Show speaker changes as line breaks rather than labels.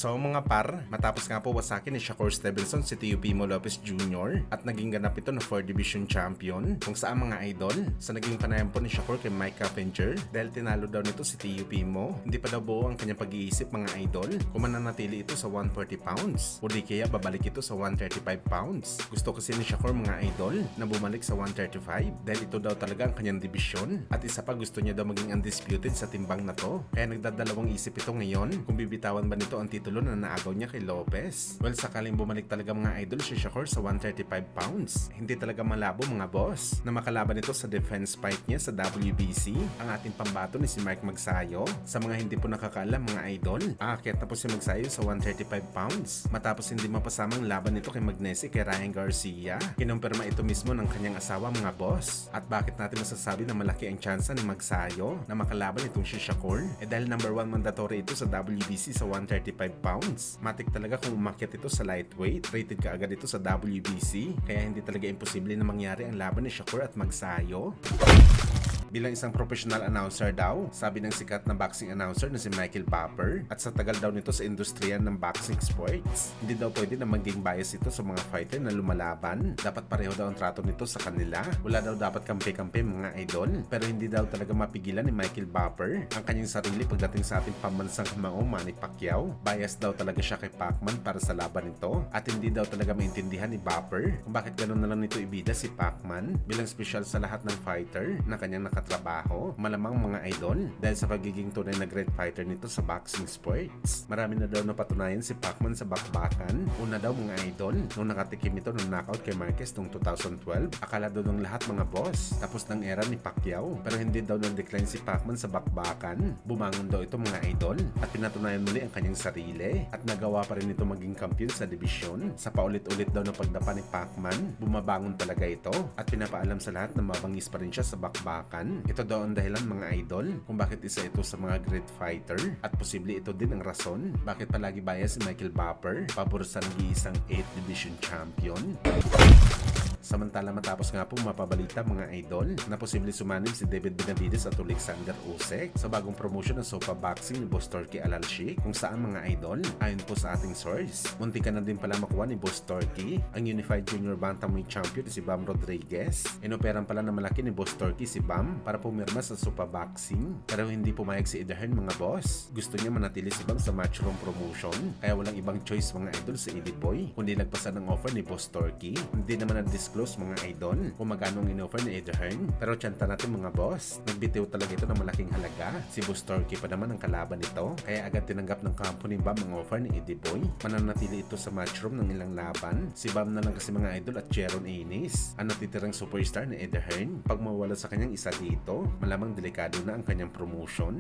So mga par, matapos nga po wasakin ni Shakur Stevenson si Teofimo Lopez Jr. at naging ganap ito na 4th Division Champion kung saan mga idol sa naging panayan po ni Shakur kay Mike Caffinger dahil tinalo daw nito si Teofimo. Hindi pa daw buo ang kanyang pag-iisip mga idol kung mananatili ito sa 140 pounds o di kaya babalik ito sa 135 pounds. Gusto kasi ni Shakur mga idol na bumalik sa 135 dahil ito daw talaga ang kanyang division at isa pa gusto niya daw maging undisputed sa timbang na to. Kaya nagdadalawang isip ito ngayon kung bibitawan ba nito ang titulo na naagaw niya kay Lopez. Well, sakaling bumalik talaga mga idol si Shakur sa 135 pounds, hindi talaga malabo mga boss na makalaban ito sa defense fight niya sa WBC. Ang ating pambato ni si Mike Magsayo. Sa mga hindi po nakakaalam mga idol, aakyat na po si Magsayo sa 135 pounds matapos hindi mapasamang laban nito kay Magnesi kay Ryan Garcia. Kinumpirma ito mismo ng kanyang asawa mga boss. At bakit natin masasabi na malaki ang tsansa ni Magsayo na makalaban itong si Shakur? Dahil number 1 mandatory ito sa WBC sa 135 pounds. Matik talaga kung umakyat ito sa lightweight. Rated ka agad ito sa WBC. Kaya hindi talaga imposible na mangyari ang laban ni Shakur at Magsayo. Bilang isang professional announcer daw, sabi ng sikat na boxing announcer na si Michael Buffer, at sa tagal daw nito sa industriya ng boxing sports, hindi daw pwede na maging bias ito sa mga fighter na lumalaban. Dapat pareho daw ang trato nito sa kanila. Wala daw dapat kampi-kampi mga idol. Pero hindi daw talaga mapigilan ni Michael Buffer ang kanyang sarili pagdating sa ating pambansang kamao Manny Pacquiao. Bias daw talaga siya kay Pacman para sa laban nito at hindi daw talaga maintindihan ni Buffer kung bakit gano'n na lang nito ibida si Pacman bilang special sa lahat ng fighter na kanyang trabaho, malamang mga idol dahil sa pagiging tunay na great fighter nito sa boxing sports. Marami na daw napatunayan si Pacman sa bakbakan. Una daw mga idol, nung nakatikim ito ng knockout kay Marquez noong 2012, akala daw ng lahat mga boss tapos ng era ni Pacquiao. Pero hindi daw nag-decline si Pacman sa bakbakan. Bumangon daw ito mga idol at pinatunayan muli ang kanyang sarili at nagawa pa rin ito maging kampiyon sa division. Sa paulit-ulit daw na pagdapa ni Pacman, bumabangon talaga ito at pinapaalam sa lahat na mabangis pa rin siya sa bakbakan. Ito daw ang dahilan mga idol kung bakit isa ito sa mga great fighter at posible ito din ang rason bakit palagi bias si Michael Buffer pabor sa nag-iisang 8th Division Champion. Samantala matapos nga po mapabalita mga idol na posible sumanib si David Benavides at Alexander Usyk sa bagong promotion ng Sopa Boxing ni Boss Turkey Alalshik kung saan mga idol, ayon po sa ating source, muntikan na din pala makuha ni Boss Turkey ang Unified Junior Bantamweight Champion si Bam Rodriguez. Inoperan pala na malaki ni Boss Turkey si Bam para pumirma sa Sopa Boxing pero hindi pumayag si Eddie Hearn mga boss. Gusto niya manatili si Bam sa Matchroom promotion kaya walang ibang choice mga idol sa Eddie Boy kundi nagpasa ng offer ni Boss Turkey. Hindi naman na-disclose mga idol kung magkano ang in-offer ni Eddie Hearn pero tiyanta natin mga boss, nagbitiw talaga ito ng malaking halaga. Si Boss Turkey pa naman ang kalaban nito kaya agad tinanggap ng kampo ni Bam ang offer ni Eddie Boy. Mananatili ito sa Matchroom ng ilang laban. Si Bam na lang kasi mga idol at Jeron Anis ang natitirang superstar ni Eddie Hearn. Pag mawala sa kanyang isa dito, malamang delikado na ang kanyang promotion.